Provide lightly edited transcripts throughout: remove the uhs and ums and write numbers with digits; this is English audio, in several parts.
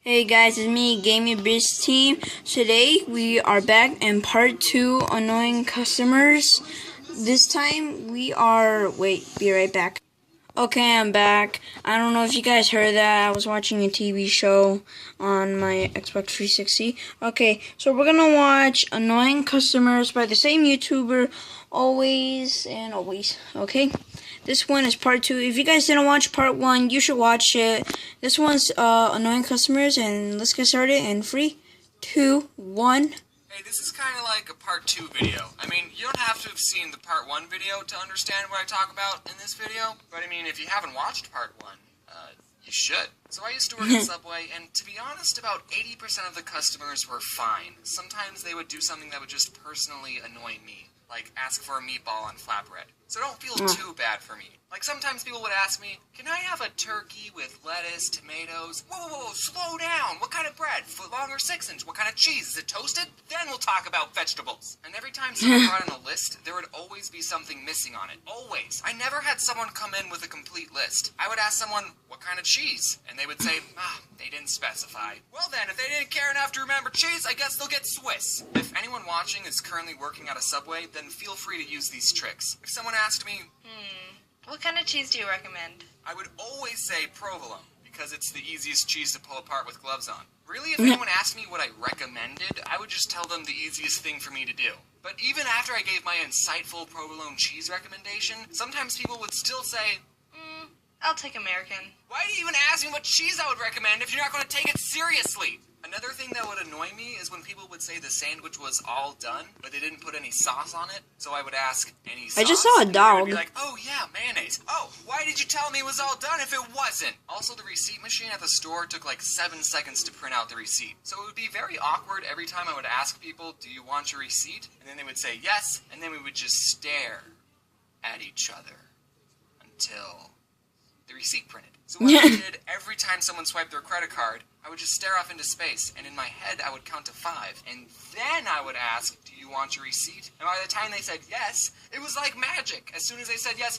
Hey guys, it's me, Gaming Biz Team. Today we are back in part 2, annoying customers. This time we are, be right back. Okay, I'm back. I don't know if you guys heard that. I was watching a TV show on my Xbox 360. Okay, so we're gonna watch Annoying Customers by the same YouTuber, always and always, okay? This one is part 2. If you guys didn't watch part 1, you should watch it. This one's Annoying Customers, and let's get started in 3, 2, 1. Hey, this is kind of like a part 2 video. I mean, you don't have to have seen the part 1 video to understand what I talk about in this video. But I mean, if you haven't watched part 1, you should. So I used to work at Subway, and to be honest, about 80% of the customers were fine. Sometimes they would do something that would just personally annoy me, like ask for a meatball on flatbread. So don't feel too bad for me. Like sometimes people would ask me, can I have a turkey with lettuce, tomatoes? Whoa, slow down. What kind of bread? Footlong or 6-inch? What kind of cheese? Is it toasted? Then we'll talk about vegetables. And every time someone brought in a list, there would always be something missing on it. Always. I never had someone come in with a complete list. I would ask someone, what kind of cheese? And they would say, they didn't specify. Well then, if they didn't care enough to remember cheese, I guess they'll get Swiss. If anyone watching is currently working at a Subway, then feel free to use these tricks. If someone asked me, what kind of cheese do you recommend? I would always say provolone, because it's the easiest cheese to pull apart with gloves on. Really, if anyone asked me what I recommended, I would just tell them the easiest thing for me to do. But even after I gave my insightful provolone cheese recommendation, sometimes people would still say, I'll take American. why do you even ask me what cheese I would recommend if you're not going to take it seriously? Another thing that would annoy me is when people would say the sandwich was all done, but they didn't put any sauce on it. So I would ask, any sauce? I just saw a And they would dog. be like, oh yeah, mayonnaise. Oh, why did you tell me it was all done if it wasn't? Also, the receipt machine at the store took like 7 seconds to print out the receipt. So it would be very awkward every time I would ask people, do you want your receipt? And then they would say yes, and then we would just stare at each other until the receipt printed. So what I did every time someone swiped their credit card, I would just stare off into space, and in my head I would count to 5, and then I would ask, do you want your receipt? And by the time they said yes, it was like magic. As soon as they said yes,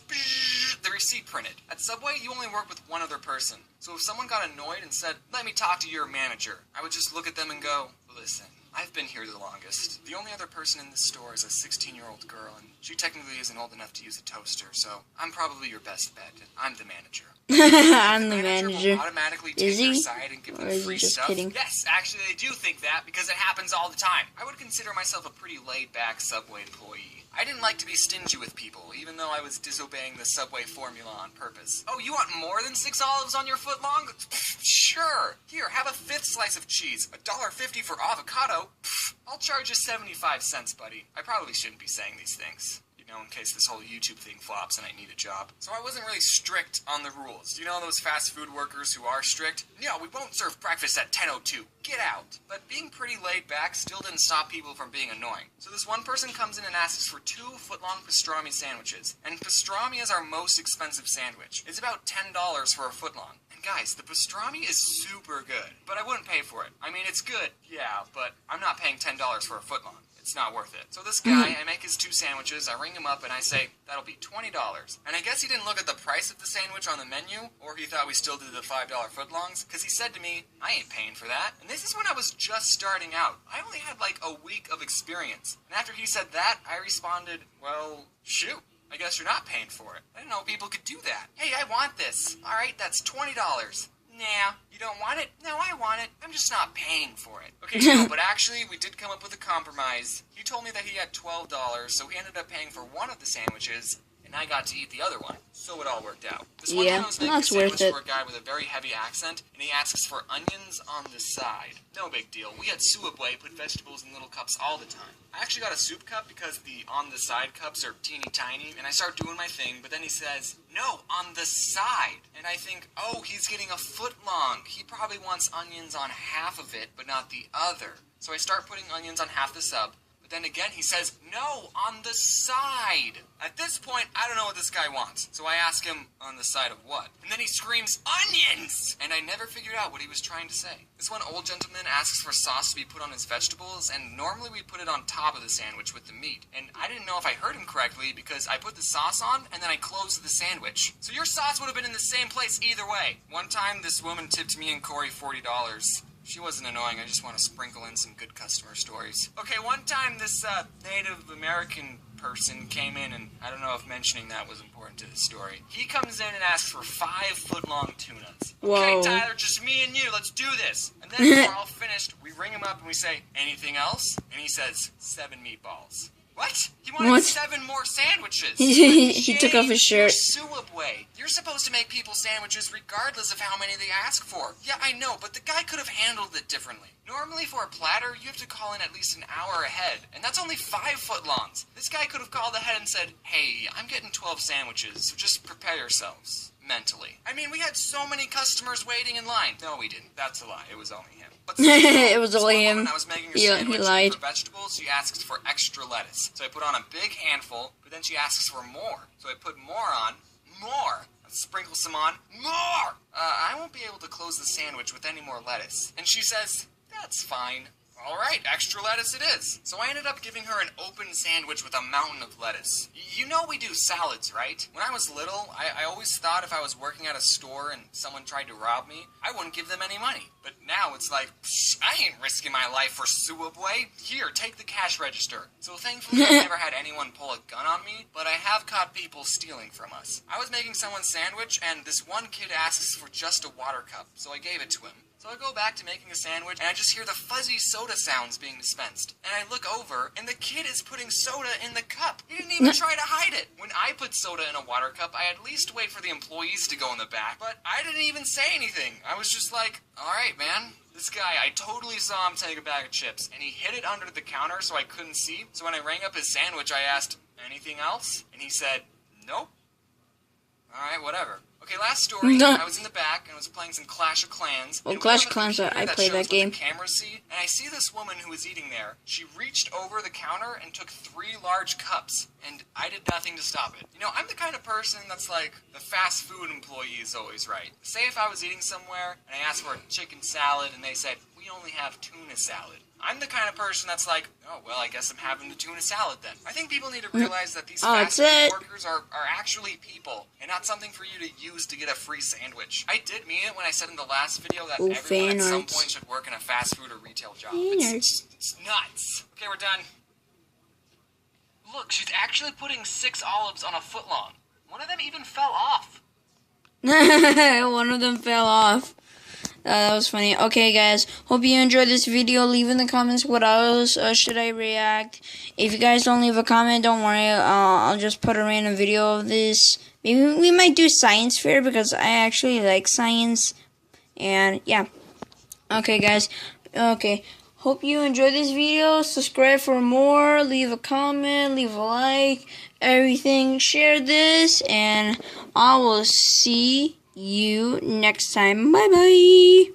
the receipt printed. At Subway, you only work with one other person. So if someone got annoyed and said, let me talk to your manager, I would just look at them and go, listen, I've been here the longest. The only other person in this store is a 16-year-old girl, and she technically isn't old enough to use a toaster, so I'm probably your best bet. I'm the manager. I'm the Will manager. automatically Is take their he? side and give them Or is he free just stuff. kidding? Yes, actually they do think that because it happens all the time. I would consider myself a pretty laid-back Subway employee. I didn't like to be stingy with people, even though I was disobeying the Subway formula on purpose. Oh, you want more than 6 olives on your footlong? Sure. Here, have a 5th slice of cheese. $1.50 for avocado. I'll charge you 75 cents, buddy. I probably shouldn't be saying these things, you know, in case this whole YouTube thing flops and I need a job. So I wasn't really strict on the rules. You know those fast food workers who are strict? No, we won't serve breakfast at 10:02. Get out. But being pretty laid back still didn't stop people from being annoying. So this one person comes in and asks for 2 footlong pastrami sandwiches. And pastrami is our most expensive sandwich. It's about $10 for a footlong. And guys, the pastrami is super good. But I wouldn't pay for it. I mean, it's good, yeah, but I'm not paying $10 for a footlong. It's not worth it. So this guy, I make his 2 sandwiches, I ring him up, and I say, that'll be $20. And I guess he didn't look at the price of the sandwich on the menu, or he thought we still did the $5 footlongs, because he said to me, I ain't paying for that. And this is when I was just starting out. I only had like a week of experience. And after he said that, I responded, well, shoot. I guess you're not paying for it. I didn't know people could do that. Hey, I want this. Alright, that's $20. Nah, you don't want it? No, I want it. I'm just not paying for it. Okay, no, but actually, we did come up with a compromise. He told me that he had $12, so he ended up paying for one of the sandwiches, and I got to eat the other one. So it all worked out. This one Yeah, time I was making a that's worth sandwich it. for a guy with a very heavy accent, and he asks for onions on the side. No big deal. We at Subway put vegetables in little cups all the time. I actually got a soup cup because the on-the-side cups are teeny tiny, and I start doing my thing, but then he says, no, on the side. And I think, oh, he's getting a foot long. He probably wants onions on half of it, but not the other. So I start putting onions on half the sub, but then again he says, no, on the side. At this point, I don't know what this guy wants. So I ask him, on the side of what? And then he screams, onions! And I never figured out what he was trying to say. This one old gentleman asks for sauce to be put on his vegetables, and normally we put it on top of the sandwich with the meat. And I didn't know if I heard him correctly because I put the sauce on, and then I closed the sandwich. So your sauce would have been in the same place either way. One time, this woman tipped me and Corey $40. She wasn't annoying, I just want to sprinkle in some good customer stories. Okay, one time this Native American person came in, and I don't know if mentioning that was important to the story. He comes in and asks for 5-foot-long tunas. Whoa. Okay, Tyler, just me and you, let's do this. And then when we're all finished, we ring him up and we say, anything else? And he says, 7 meatballs. What? He wanted What? 7 more sandwiches. He took off his shirt. Suabway. You're supposed to make people sandwiches regardless of how many they ask for. Yeah, I know, but the guy could have handled it differently. Normally for a platter, you have to call in at least an hour ahead, and that's only 5-foot-longs. This guy could have called ahead and said, hey, I'm getting 12 sandwiches, so just prepare yourselves. Mentally. I mean, we had so many customers waiting in line. No, we didn't. That's a lie. It was only him. But It was this only one him. woman, I was making her He sandwich lied. for vegetables. She asks for extra lettuce. So I put on a big handful, but then she asks for more. So I put more on. More. I sprinkle some on. More! I won't be able to close the sandwich with any more lettuce. And she says, that's fine. All right, extra lettuce it is. So I ended up giving her an open sandwich with a mountain of lettuce. You know we do salads, right? When I was little, I always thought if I was working at a store and someone tried to rob me, I wouldn't give them any money. But now it's like, psh, I ain't risking my life for Suabway. Here, take the cash register. So thankfully I've never had anyone pull a gun on me, but I have caught people stealing from us. I was making someone's sandwich and this one kid asks for just a water cup, so I gave it to him. So I go back to making a sandwich, and I just hear the fuzzy soda sounds being dispensed. And I look over, and the kid is putting soda in the cup. He didn't even try to hide it. When I put soda in a water cup, I at least wait for the employees to go in the back. But I didn't even say anything. I was just like, alright, man. This guy, I totally saw him take a bag of chips, and he hid it under the counter so I couldn't see. So when I rang up his sandwich, I asked, anything else? And he said, nope. Alright, whatever. Okay, last story. I was in the back and I was playing some Clash of Clans. Oh, Clash of Clans, I played that game. Camera see, and I see this woman who was eating there. She reached over the counter and took 3 large cups, and I did nothing to stop it. You know, I'm the kind of person that's like, the fast food employee is always right. Say if I was eating somewhere and I asked for a chicken salad and they said, we only have tuna salad. I'm the kind of person that's like, oh, well, I guess I'm having the tuna salad then. I think people need to realize that these fast food workers are actually people, and not something for you to use to get a free sandwich. I did mean it when I said in the last video that everyone at some point should work in a fast food or retail job. It's nuts. Okay, we're done. Look, she's actually putting 6 olives on a foot long. One of them even fell off. One of them fell off. That was funny. Okay, guys. Hope you enjoyed this video. Leave in the comments what else should I react. If you guys don't leave a comment, don't worry. I'll just put a random video of this. Maybe we might do science fair because I actually like science. And yeah. Okay, guys. Okay. Hope you enjoyed this video. Subscribe for more. Leave a comment. Leave a like. Everything. Share this. And I will see you next time. Bye bye.